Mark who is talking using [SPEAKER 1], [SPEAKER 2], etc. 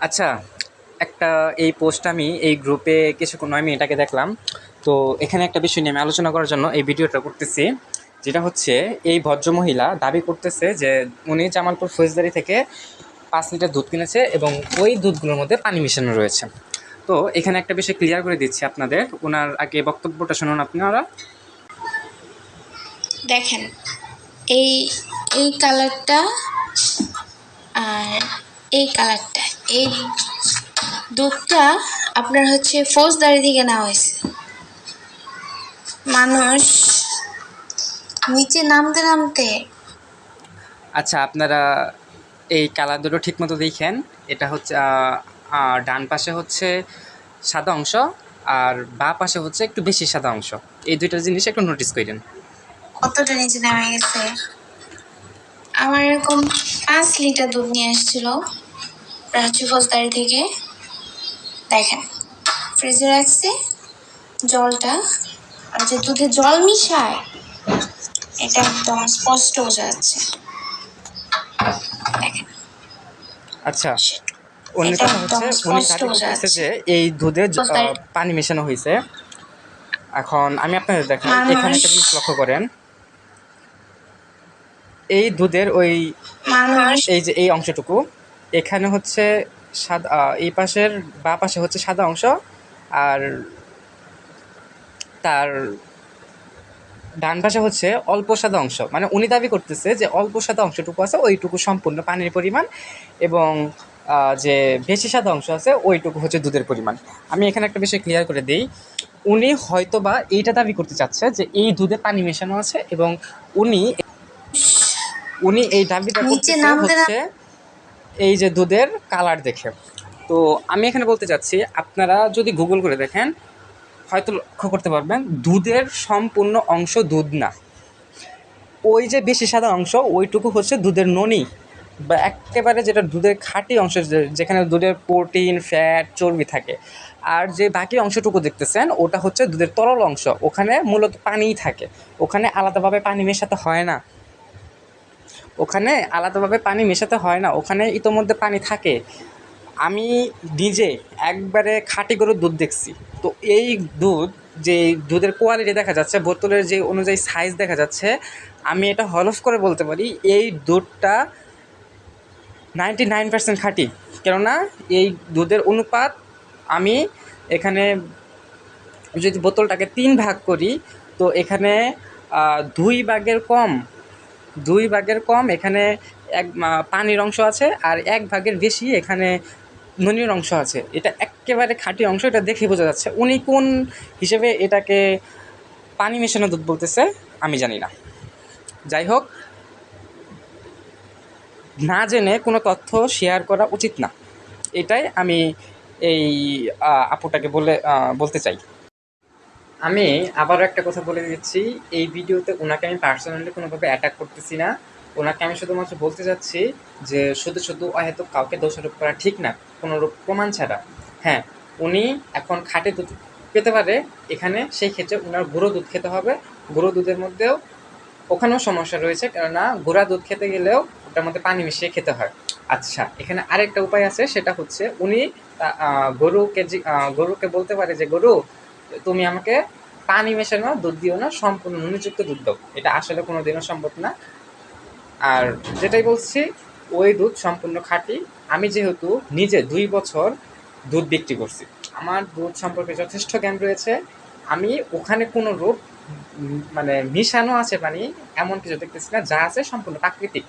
[SPEAKER 1] আচ্ছা, একটা এই পোস্ট আমি এই গ্রুপে কিছুক্ষণ ৯ মিনিট আগে দেখলাম। তো এখানে একটা বিষয় নিয়ে আমি আলোচনা করার জন্য এই ভিডিওটা করতেছি। যেটা হচ্ছে, এই ভদ্রমহিলা দাবি করতেছে যে উনি জামালপুর ফৌজদারি থেকে ৫ লিটার দুধ কিনেছে এবং ওই দুধগুলোর মধ্যে পানি মিশানো রয়েছে। তো এখানে একটা বিষয় ক্লিয়ার করে দিচ্ছি আপনাদের। ওনার আগে বক্তব্যটা শুনুন আপনারা।
[SPEAKER 2] দেখেন, এই এই কালারটা আর এই কালারটা, এই দুধটা আপনার হচ্ছে ফৌজদারি থেকে নেওয়া হয়েছে। মানুষ নিচে নামতে নামতে।
[SPEAKER 1] আচ্ছা, আপনারা এই কালার দুটো ঠিকমতো দেখেন। এটা হচ্ছে ডান পাশে হচ্ছে সাদা অংশ, আর বাঁ পাশে হচ্ছে একটু বেশি সাদা অংশ। এই দুইটা জিনিস একটু নোটিস করেন।
[SPEAKER 2] কতটা নিচে নেমে গেছে। আমার এরকম 5 লিটার দুধ নিয়ে এসেছিল রাজু ফৌজদারি থেকে। দেখেন, ফ্রিজে রাখছি জলটা, আর যে দুধে জল মিশায় এটা একদম স্পষ্ট বোঝা যাচ্ছে। দেখেন,
[SPEAKER 1] আচ্ছা, অন্য
[SPEAKER 2] এটা
[SPEAKER 1] কথা
[SPEAKER 2] একদম
[SPEAKER 1] হচ্ছে উনি
[SPEAKER 2] স্পষ্ট
[SPEAKER 1] দাবি
[SPEAKER 2] বোঝা
[SPEAKER 1] করতেছে
[SPEAKER 2] যাচ্ছে।
[SPEAKER 1] যে এই দুধে
[SPEAKER 2] ফৌজদারি
[SPEAKER 1] পানি মেশানো হয়েছে। এখন আমি আপনাদের দেখাই, এখানে
[SPEAKER 2] মানুষ
[SPEAKER 1] একটা জিনিস লক্ষ্য করেন। এই দুধের ওই
[SPEAKER 2] মানুষ
[SPEAKER 1] এই যে এই অংশটুকু, এখানে হচ্ছে সাদা, এই পাশের বাঁ পাশে হচ্ছে সাদা অংশ, আর তার ডান পাশে হচ্ছে অল্প সাদা অংশ। মানে উনি দাবি করতেছে যে অল্প সাদা অংশটুকু আছে ওইটুকু সম্পূর্ণ পানির পরিমাণ, এবং যে বেশি সাদা অংশ আছে ওইটুকু হচ্ছে দুধের পরিমাণ। আমি এখানে একটা বিষয় ক্লিয়ার করে দিই। উনি হয়তোবা এইটা দাবি করতে চাচ্ছে যে এই দুধে পানি মেশানো আছে, এবং উনি উনি এই দাবিটা
[SPEAKER 2] নিচে
[SPEAKER 1] করতেছে
[SPEAKER 2] নামতে
[SPEAKER 1] হচ্ছে এই যে দুধের কালার দেখে। তো আমি এখানে বলতে চাচ্ছি, আপনারা যদি গুগল করে দেখেন হয়তো লক্ষ্য করতে পারবেন দুধের সম্পূর্ণ অংশ দুধ না। ওই যে বেশি সাদা অংশ ওইটুকু হচ্ছে দুধের ননি, বা একেবারে যেটা দুধের খাঁটি অংশ, যেখানে দুধের প্রোটিন, ফ্যাট, চর্বি থাকে। আর যে বাকি অংশটুকু দেখতেছেন ওটা হচ্ছে দুধের তরল অংশ, ওখানে মূলত পানিই থাকে। ওখানে আলাদাভাবে পানি মেশাতে হয় না, ওখানে ইতোমধ্যে পানি থাকে। আমি নিজে একবারে খাঁটি গরুর দুধ দেখছি। তো এই দুধ, যে দুধের কোয়ালিটি দেখা যাচ্ছে, বোতলের যে অনুযায়ী সাইজ দেখা যাচ্ছে, আমি এটা হলফ করে বলতে পারি এই দুধটা 99% খাঁটি। কেননা এই দুধের অনুপাত, আমি এখানে যদি বোতলটাকে 3 ভাগ করি, তো এখানে 2 ভাগের কম, এখানে পানির অংশ আছে, আর 1 ভাগের বেশি এখানে ননির অংশ আছে। এটা এক্কেবারে খাঁটি অংশ, এটা দেখে বোঝা যাচ্ছে। উনি কোন হিসেবে এটাকে পানি মেশানো দুধ বলতেছে আমি জানি না। যাই হোক, না জেনে কোনো তথ্য শেয়ার করা উচিত না, এটাই আমি এই আপুটাকে বলতে চাই। আমি আবারও একটা কথা বলে দিচ্ছি, এই ভিডিওতে ওনাকে আমি পার্সোনালি কোনোভাবে অ্যাটাক করতেছি না। ওনাকে আমি শুধুমাত্র বলতে চাচ্ছি যে শুধু শুধু হয়তো কাউকে দোষারোপ করা ঠিক না, কোনোরূপ প্রমাণ ছাড়া। হ্যাঁ, উনি এখন খাঁটি দুধ পেতে পারে, এখানে সেই ক্ষেত্রে ওনার গুঁড়ো দুধ খেতে হবে। গুঁড়ো দুধের মধ্যেও ওখানেও সমস্যা রয়েছে, কেননা গুঁড়া দুধ খেতে গেলেও ওটার মধ্যে পানি মিশিয়ে খেতে হয়। আচ্ছা, এখানে আরেকটা উপায় আছে, সেটা হচ্ছে উনি গরুকে বলতে পারে যে গরু, তুমি আমাকে পানি মেশানো দুধ দিও না, সম্পূর্ণ নুনিযুক্ত দুধ দাও। এটা আসলে কোনো দিনও সম্ভব না। আর যেটাই বলছি, ওই দুধ সম্পূর্ণ খাঁটি। আমি যেহেতু নিজে 2 বছর দুধ বিক্রি করছি, আমার দুধ সম্পর্কে যথেষ্ট জ্ঞান রয়েছে। আমি ওখানে কোনো রূপ মানে মিশানো আছে পানি, এমন কিছু দেখতেছি না। যা আছে সম্পূর্ণ প্রাকৃতিক।